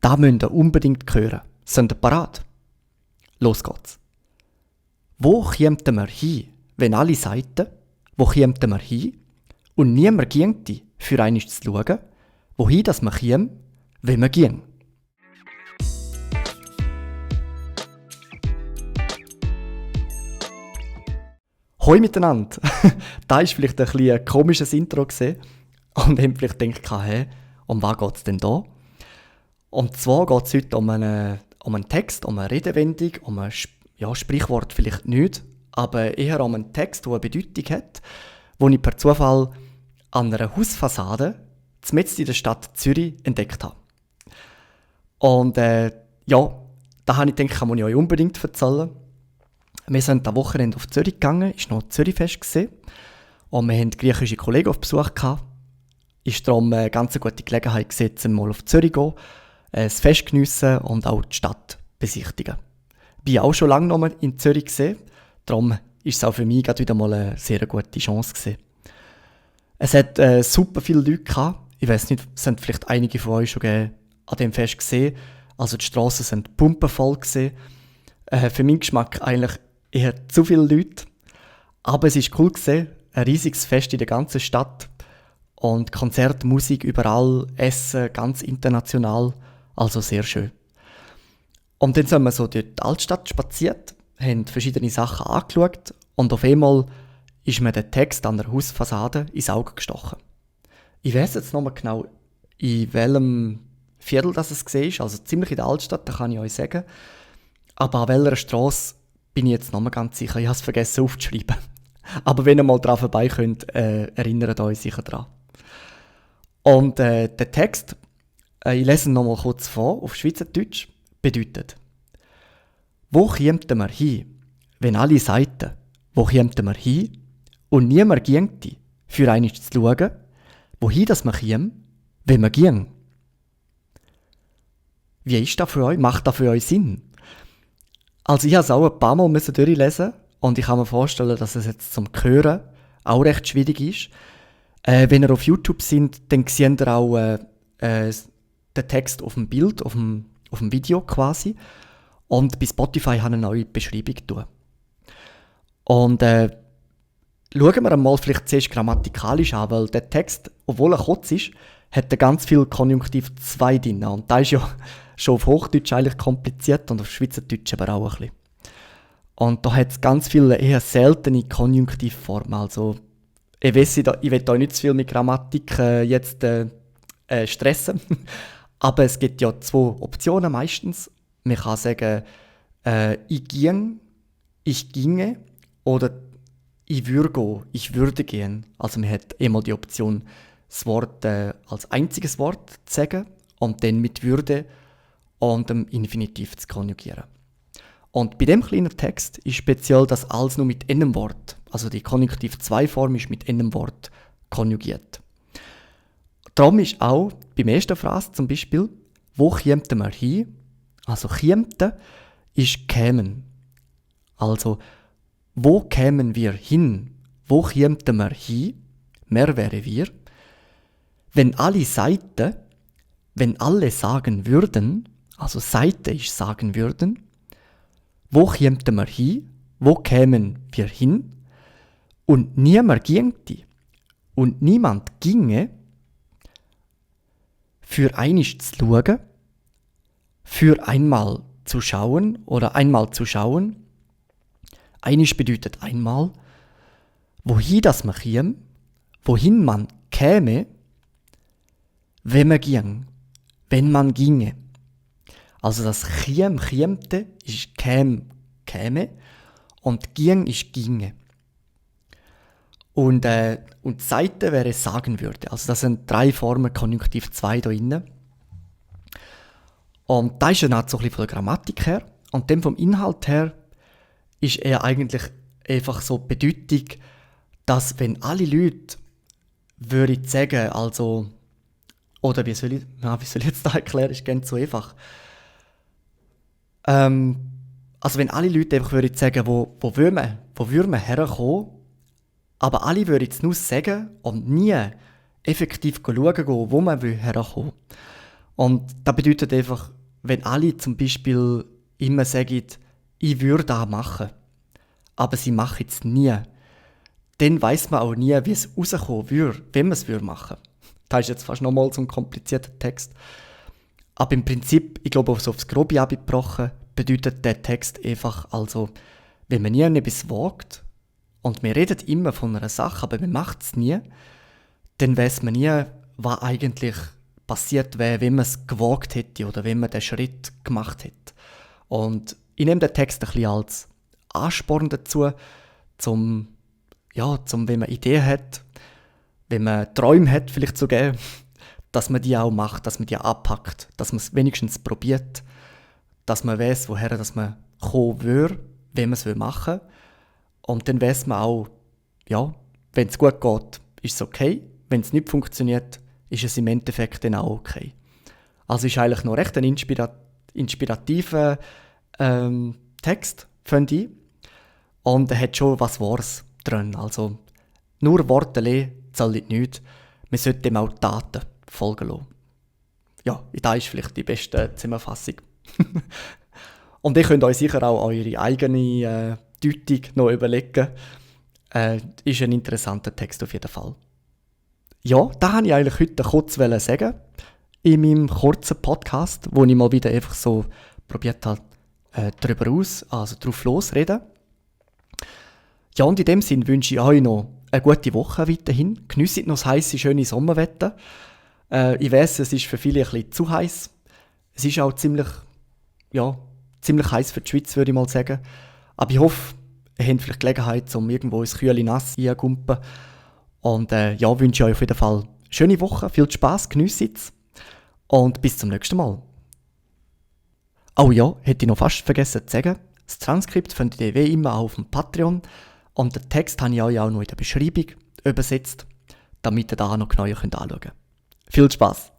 Das müsst ihr unbedingt hören. Sind ihr parat? Los geht's. Wo kämen wir hin, wenn alle sagten, wo kämen wir hin und niemand ginge, für einmal zu schauen, wohin das wir kämen, wenn wir gingen? Hoi miteinander! Das war vielleicht ein komisches Intro und ihr habt vielleicht gedacht, hey, um was geht es denn da? Und zwar geht es heute um einen Text, um eine Redewendung, um ein Sprichwort vielleicht nicht, aber eher um einen Text, der eine Bedeutung hat, den ich per Zufall an einer Hausfassade mitten in der Stadt Zürich entdeckt habe. Und da habe ich gedacht, kann ich euch unbedingt erzählen. Wir sind am Wochenende auf Zürich gegangen, es war noch Zürichfest und wir hatten griechische Kollegen auf Besuch gehabt. Ist darum eine ganz gute Gelegenheit gewesen, mal auf Zürich zu gehen, das Fest geniessen und auch die Stadt besichtigen. Ich war auch schon lange noch mal in Zürich gewesen, darum ist es auch für mich wieder mal eine sehr gute Chance gewesen. Es hat super viele Leute gehabt. Ich weiss nicht, es sind vielleicht einige von euch schon an dem Fest gesehen. Also die Strassen sind pumpenvoll gewesen. Für meinen Geschmack eigentlich eher zu viele Leute. Aber es war cool gewesen. Ein riesiges Fest in der ganzen Stadt. Und Konzert, Musik überall, Essen, ganz international. Also sehr schön. Und dann sind wir so durch die Altstadt spaziert, haben verschiedene Sachen angeschaut und auf einmal ist mir der Text an der Hausfassade ins Auge gestochen. Ich weiss jetzt noch mal genau, in welchem Viertel das es war, also ziemlich in der Altstadt, das kann ich euch sagen. Aber an welcher Strasse bin ich jetzt noch mal ganz sicher, ich habe es vergessen aufzuschreiben. Aber wenn ihr mal dran vorbei könnt, erinnert euch sicher dran. Und der Text, ich lese ihn noch mal kurz vor, auf Schweizerdeutsch, bedeutet: Wo kämen wir hin, wenn alle sagten, wo kämen wir hin und niemand ginge, für einmal zu schauen, wohin das wir kämen, wenn wir gingen? Wie ist das für euch? Macht das für euch Sinn? Also ich habe es auch ein paar Mal durchlesen und ich kann mir vorstellen, dass es jetzt zum Hören auch recht schwierig ist. Wenn ihr auf YouTube seid, dann seht ihr auch den Text auf dem Bild, auf dem Video quasi. Und bei Spotify habe ich eine neue Beschreibung tun. Und schauen wir einmal vielleicht zuerst grammatikalisch an, weil der Text, obwohl er kurz ist, hat ganz viel Konjunktiv 2 drin. Und das ist ja schon auf Hochdeutsch eigentlich kompliziert und auf Schweizerdeutsch aber auch ein bisschen. Und da hat es ganz viele eher seltene Konjunktivformen. Also, ich will euch nicht zu viel mit Grammatik jetzt stressen. Aber es gibt ja 2 Optionen meistens. Man kann sagen, ich ging, ich ginge oder ich würde gehen, ich würde gehen. Also man hat einmal die Option, das Wort als einziges Wort zu sagen und dann mit Würde und dem Infinitiv zu konjugieren. Und bei dem kleinen Text ist speziell, dass alles nur mit einem Wort, also die Konjunktiv-2-Form ist mit einem Wort konjugiert. Darum ist auch beim ersten Phrase zum Beispiel, wo kämen wir hin? Also kämte ist kämen. Also wo kämen wir hin? Wo kämen wir hin? Mehr wäre wir. Wenn alle sagten, wenn alle sagen würden, also Seite ist sagen würden, wo kämen wir hin? Wo kämen wir hin? Und niemand ginge und niemand ginge, für einmal zu schauen, für einmal zu schauen oder einmal zu schauen. Einisch bedeutet einmal, wohin das man käme, wohin man käme, wenn man ging, wenn man ginge. Also das kämte ist käme und ging ist ginge. Und Seite wäre sagen würde. Also das sind 3 Formen Konjunktiv 2 da drin. Und das ist dann auch so ein bisschen von der Grammatik her. Und dann vom Inhalt her ist er eigentlich einfach so die Bedeutung, dass wenn alle Leute würden sagen, also, oder wie soll ich jetzt das erklären, ist ganz so einfach. Also wenn alle Leute einfach würden sagen, wo würden wir herkommen, aber alle würden es nur sagen und nie effektiv schauen gehen, wo man herkommen will. Und das bedeutet einfach, wenn alle zum Beispiel immer sagen, ich würde das machen, aber sie machen es nie, dann weiss man auch nie, wie es rauskommen würde, wenn man es machen würde. Das ist jetzt fast nochmal so ein komplizierter Text. Aber im Prinzip, ich glaube, so aufs Grobe abgebrochen, bedeutet der Text einfach, also, wenn man nie etwas wagt und wir reden immer von einer Sache, aber man macht es nie, dann weiss man nie, was eigentlich passiert wäre, wenn man es gewagt hätte oder wenn man den Schritt gemacht hätte. Und ich nehme den Text ein bisschen als Ansporn dazu, wenn man Ideen hat, wenn man Träume hat, vielleicht sogar, dass man die auch macht, dass man die anpackt, dass man es wenigstens probiert, dass man weiss, woher dass man kommen würde, wenn man es machen will. Und dann weiss man auch, ja, wenn es gut geht, ist es okay. Wenn es nicht funktioniert, ist es im Endeffekt dann auch okay. Also ist eigentlich noch recht ein inspirativer Text, finde ich. Und er hat schon was Wahres drin. Also nur Worte zählen nichts. Man sollte dem auch Taten folgen lassen. Ja, das ist vielleicht die beste Zusammenfassung. Und ihr könnt euch sicher auch eure eigene Deutung noch überlegen. Ist ein interessanter Text auf jeden Fall. Ja, das wollte ich eigentlich heute kurz sagen. In meinem kurzen Podcast, wo ich mal wieder einfach so probiert habe, drauf losreden. Ja, und in dem Sinn wünsche ich euch noch eine gute Woche weiterhin. Geniesst noch das heisse, schöne Sommerwetter. Ich weiss, es ist für viele ein bisschen zu heiß. Es ist auch ziemlich heiß für die Schweiz, würde ich mal sagen. Aber ich hoffe, ihr habt vielleicht Gelegenheit, um irgendwo ins kühle Nass reinzugumpen. Und wünsche euch auf jeden Fall eine schöne Woche, viel Spass, genießt es und bis zum nächsten Mal. Oh ja, hätte ich noch fast vergessen zu sagen, das Transkript findet ihr wie immer auch auf dem Patreon und den Text habe ich euch auch noch in der Beschreibung übersetzt, damit ihr da noch genauer anschauen könnt. Viel Spass!